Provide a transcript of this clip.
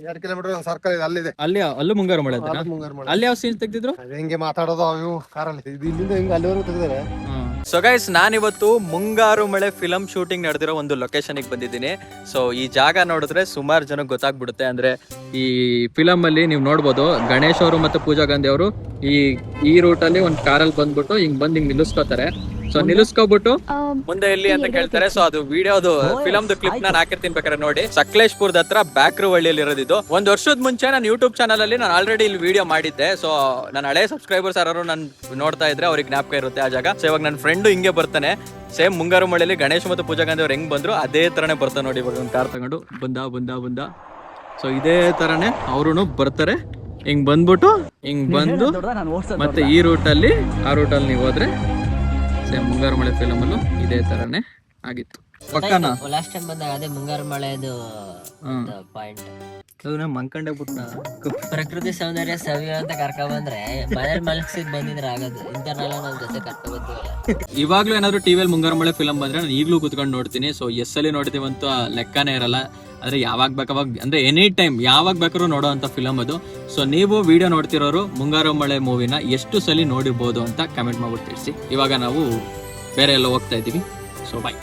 2 kilometre circle ಇದೆ, ಅಲ್ಲಿದೆ. ಅಲ್ಲೂ ಮುಂಗಾರು ಮಳೆ ಅಂತ ಮುಂಗಾರು ಮಳೆ. ಅಲ್ಲಿ ಯಾವ ಸೀನ್ ತೆಗ್ದಿದ್ರು? ಹೆಂಗೆ ಮಾತಾಡೋದು ಅವು ಕಾರಲ್ಲಿ ಇದು ಇಲ್ಲಿಂದ ಹಿಂಗೆ ಅಲ್ಲಿವರೆಗೂ ತೆಗೆದಾರೆ. ಸೊ ಗೈಸ್, ನಾನಿವತ್ತು ಮುಂಗಾರು ಮಳೆ ಫಿಲಂ ಶೂಟಿಂಗ್ ನಡೆದಿರೋ ಒಂದು ಲೊಕೇಶನ್ಗೆ ಬಂದಿದ್ದೀನಿ. ಸೊ ಈ ಜಾಗ ನೋಡಿದ್ರೆ ಸುಮಾರು ಜನಕ್ಕೆ ಗೊತ್ತಾಗ್ಬಿಡುತ್ತೆ. ಅಂದ್ರೆ ಈ ಫಿಲಮ್ ಅಲ್ಲಿ ನೀವು ನೋಡ್ಬೋದು, ಗಣೇಶ್ ಅವರು ಮತ್ತೆ ಪೂಜಾ ಗಾಂಧಿ ಅವರು ಈ ರೂಟ್ ಅಲ್ಲಿ ಒಂದು ಕಾರಲ್ಲಿ ಬಂದ್ಬಿಟ್ಟು ಹಿಂಗ್ ನಿಲ್ಲಿಸ್ಕೋತಾರೆ. ಸೊ ನಿಲ್ಲಿಸ್ಕೊಬಿಟ್ಟು ಮುಂದೆ ಎಲ್ಲಿ ಅಂತ ಕೇಳ್ತಾರೆ. ಸೊ ಅದು ವಿಡಿಯೋದು ಫಿಲಮ್ದು ಕ್ಲಿಪ್ ನಾನು ಹಾಕಿರ್ತೀನಿ, ಬೇಕಾದ್ರೆ ನೋಡಿ. ಸಕಲೇಶ್ಪುರದ ಹತ್ರ ಬ್ಯಾಕ್ರವಳ್ಳಿಯಲ್ಲಿ ಇರೋದಿದ್ದು. ಒಂದು ವರ್ಷದ ಮುಂಚೆ ನಾನು ಯೂಟ್ಯೂಬ್ ಚಾನಲ್ ಅಲ್ಲಿ ನಾನು ಆಲ್ರೆಡಿ ಇಲ್ಲಿ ವಿಡಿಯೋ ಮಾಡಿದ್ದೆ. ಸೊ ನನ್ನ ಹಳೆ ಸಬ್ಸ್ಕ್ರೈಬರ್ಸ್ ಯಾರು ನಾನು ನೋಡ್ತಾ ಇದ್ರೆ ಅವ್ರಿಗೆ ಜ್ಞಾಪಕ ಇರುತ್ತೆ ಆ ಜಾಗ. ಸೊ ಇವಾಗ ನನ್ನ ಫ್ರೆಂಡ್ ಹಿಂಗೆ ಬರ್ತಾನೆ, ಸೇಮ್ ಮುಂಗಾರು ಮಳೆಯಲ್ಲಿ ಗಣೇಶ್ ಮತ್ತು ಪೂಜಾ ಗಾಂಧಿ ಅವ್ರು ಹೆಂಗ್ ಬಂದ್ರು ಅದೇ ತರನೇ ಬರ್ತಾನೆ ನೋಡಿ. ಇವಾಗ ಒಂದು ಕಾರ್ ತಗೊಂಡು ಬಂದ. ಸೊ ಇದೇ ತರನೇ ಅವ್ರು ಬರ್ತಾರೆ. ಹಿಂಗ್ ಬಂದ್ಬಿಟ್ಟು ಹಿಂಗ್ ಬಂದು ಮತ್ತೆ ಈ ರೂಟಲ್ಲಿ ನೀವು ಹೋದ್ರೆ ಮುಂಗಾರು ಮಳೆ ಫಿಲಮ್ ಅಲ್ಲೂ ಇದೇ ತರನೇ ಆಗಿತ್ತು. ಪಕ್ಕನಾ ಲಾಸ್ಟ್ ಟೈಮ್ ಬಂದಾಗ ಅದೇ ಮುಂಗಾರು ಮಳೆದು ಪಾಯಿಂಟ್. ಮಂಕಂಡೆ ಬಿಟ್ಟ ಪ್ರಕೃತಿ ಸೌಂದರ್ಯ ಸವಿಯೋ ಅಂತ ಕರ್ಕೊಂಡ್ ಬಂದ್ರೆ ಮನೇಲಿ ಮಲಗಿಸಿದ್ ಬಂದಿದ್ರೆ ಆಗೋದು. ಇಂಥವ್ರನ್ನೆಲ್ಲ ನಮ್ ಜೊತೆ ಕರ್ಕೊಂಡ್ ಬಂದಿವಲ್ಲ. ಇವಾಗ್ಲೂ ಏನಾದ್ರು ಟಿವಿಯಲ್ಲಿ ಮುಂಗಾರು ಮಳೆ ಫಿಲಮ್ ಬಂದ್ರೆ ನಾನು ಈಗ್ಲೂ ಕುತ್ಕೊಂಡು ನೋಡ್ತೀನಿ. ಸೊ ಅಲ್ಲಿ ನೋಡ್ತೀವಂತ ಲೆಕ್ಕನೇ ಇರಲ್ಲ. ಆದ್ರೆ ಯಾವಾಗ ಬೇಕಾವಾಗ ಅಂದ್ರೆ ಎನಿ ಟೈಮ್ ಯಾವಾಗ ಬೇಕಾದ್ರೂ ನೋಡೋ ಅಂತ ಫಿಲಮ್ ಅದು. ಸೊ ನೀವು ವಿಡಿಯೋ ನೋಡ್ತಿರೋರು ಮುಂಗಾರು ಮಳೆ ಮೂವಿನ ಎಷ್ಟು ಸಲ ನೋಡಿರ್ಬೋದು ಅಂತ ಕಮೆಂಟ್ ಮಾಡ್ಬಿಟ್ಟು ತಿಳಿಸಿ. ಇವಾಗ ನಾವು ಬೇರೆ ಎಲ್ಲ ಹೋಗ್ತಾ ಇದೀವಿ. ಸೊ ಬಾಯ್.